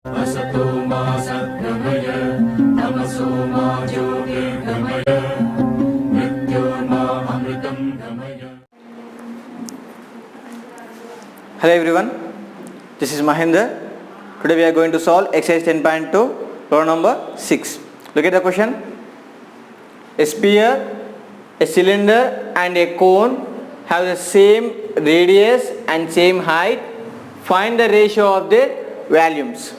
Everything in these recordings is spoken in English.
असतो मा सद्गमय तमसो मा ज्योतिर्गमय मृत्योर्मा अमृतं गमय. Hello everyone, this is Mahendra. Today we are going to solve exercise 10.2, problem number 6. Look at the question. A sphere, a cylinder and a cone have the same radius and same height. Find the ratio of their volumes.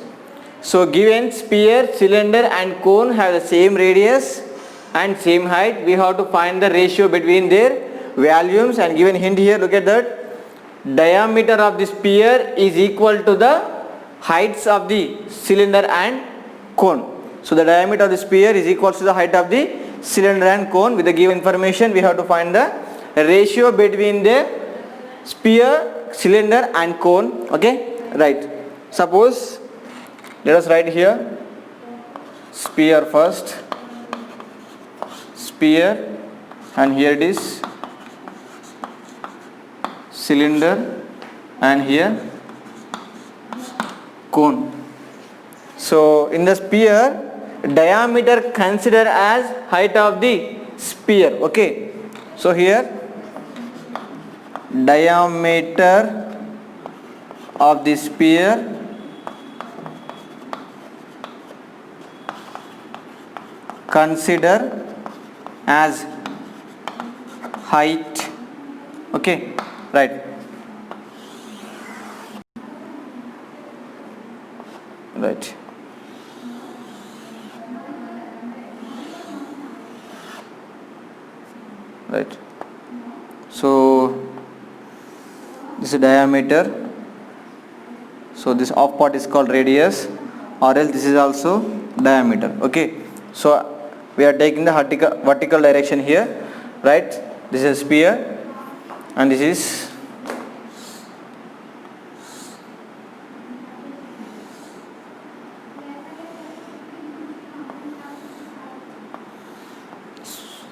So given sphere, cylinder and cone have the same radius and same height, we have to find the ratio between their volumes, and given hint here, look at that. Diameter of the sphere is equal to the heights of the cylinder and cone. So the diameter of the sphere is equal to the height of the cylinder and cone. With the given information, we have to find the ratio between the sphere, cylinder and cone. Okay, right. Suppose, let us write here sphere first, sphere, and here it is cylinder, and here cone. So in the sphere, diameter consider as height of the sphere. Okay, so here diameter of the sphere consider as height. Okay, right. Right. Right. So this is diameter. So this off part is called radius, or else this is also diameter. Okay. So we are taking the vertical direction here. Right. This is sphere, and this is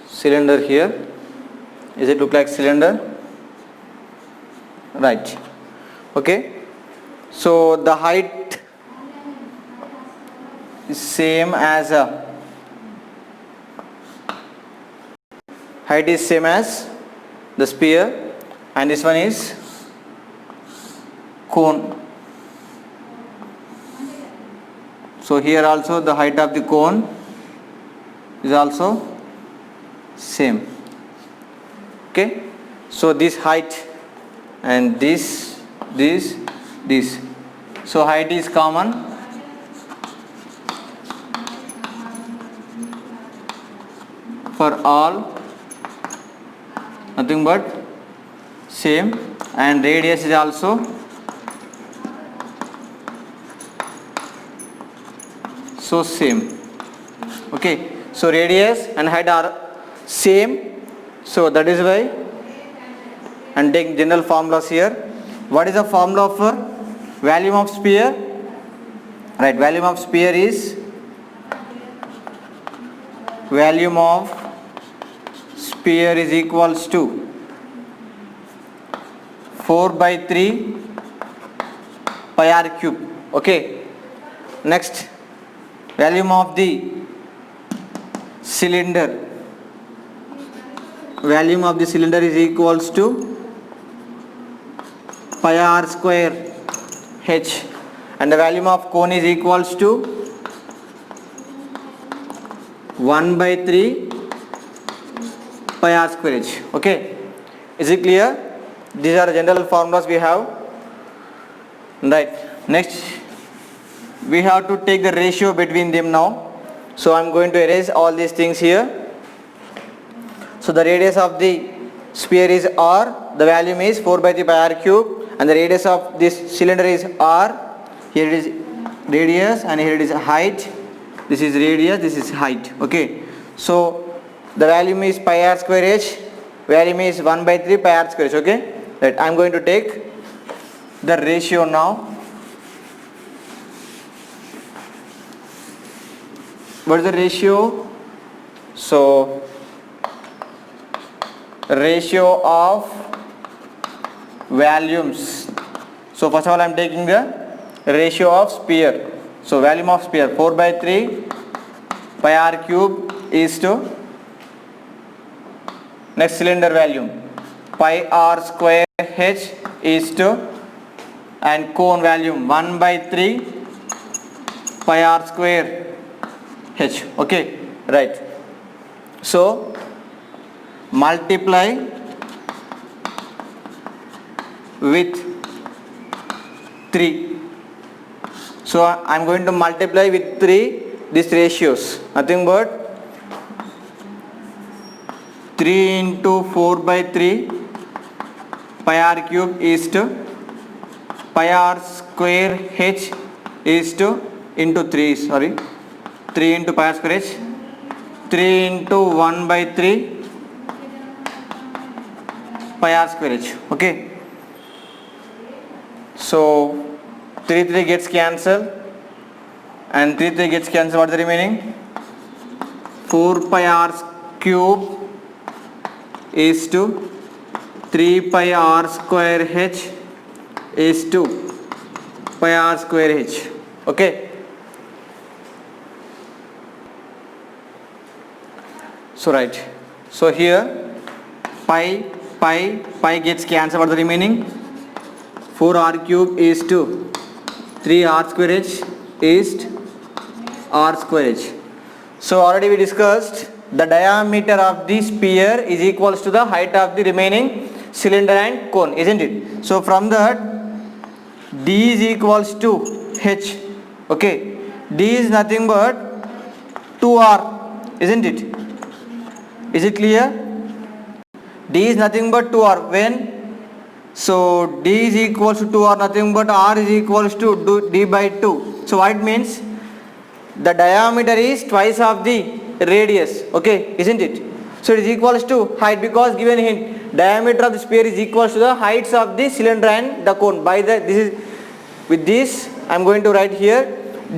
cylinder here. Is it look like cylinder? Right. Okay. So the height is same as the sphere, and this one is cone. So here also the height of the cone is also same. Okay, so this height and this, so height is common, for all, nothing but same, and radius is also so same. Okay, so radius and height are same, so that is why, and take general formulas here. What is the formula for volume of sphere? Right, volume of sphere is equals to 4/3 pi r cube. Okay, next, volume of the cylinder is equals to pi r square h, and the volume of cone is equals to 1/3 pi r square h. Okay, is it clear? These are general formulas we have. Right, next we have to take the ratio between them now. So I am going to erase all these things here. So the radius of the sphere is r, the volume is 4/3 pi r cube, and the radius of this cylinder is r. Here it is radius, and here it is height. This is radius, this is height. Okay, so the volume is pi r square h, volume is 1/3 pi r square h. Okay, right. I am going to take the ratio now. What is the ratio? So ratio of volumes. So first of all I am taking the ratio of sphere. So volume of sphere 4 by 3 pi r cube is to next cylinder volume pi r square h is to and cone volume 1 by 3 pi r square h. Okay, right. So multiply with 3. So I am going to multiply with 3 these ratios, nothing but 3 into 4 by 3 pi r cube is to pi r square h is to into 3 into pi r square h, 3 into 1 by 3 pi r square h. Okay, so 3 gets cancelled and 3 gets cancelled. What is the remaining? 4 pi r cube is to 3 pi r square h is to pi r square h. Okay, so right, so here pi gets cancelled. What is the remaining? 4 r cube is to 3 r square h is r square h. So already we discussed the diameter of the sphere is equals to the height of the remaining cylinder and cone, isn't it? So from that d is equals to h. Okay, d is nothing but 2r, isn't it? Is it clear? D is nothing but 2r. When? So d is equals to 2r, nothing but r is equals to d by 2. So what it means? The diameter is twice of the radius. Okay, isn't it? So it is equals to height, because given hint diameter of the sphere is equals to the heights of the cylinder and the cone. By the with this I am going to write here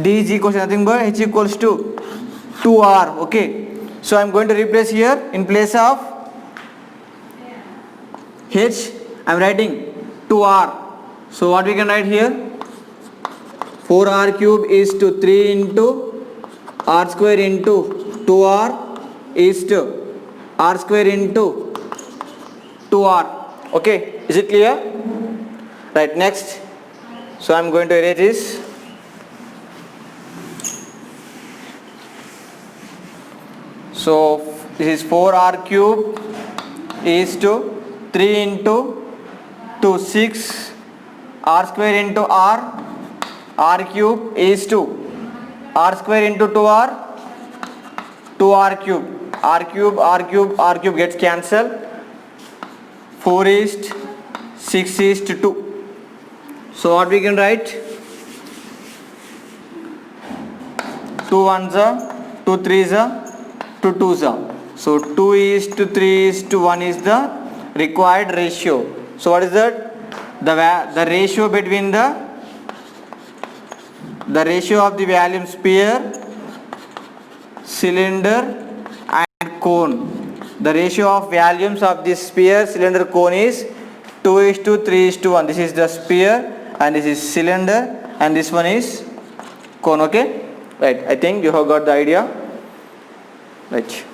d is equals to nothing but h equals to 2r. Okay, so I am going to replace here in place of h I am writing 2r. So what we can write here? 4r cube is to 3 into r square into 2r is to r square into 2r. Okay, is it clear? Right, next. So I am going to erase this. So this is 4r cube is to 3 into 2 6 r square into r cube is to r square into 2r cube gets cancelled. 4 is 6 is to 2. So what we can write? 2 ones are 2 threes are 2 twos are. So 2 is to 3 is to 1 is the required ratio. So what is that? The ratio between the ratio of the volume sphere, cylinder and cone. The ratio of volumes of this sphere, cylinder, cone is 2 is to 3 is to 1. This is the sphere and this is cylinder and this one is cone. Okay, right, I think you have got the idea, right?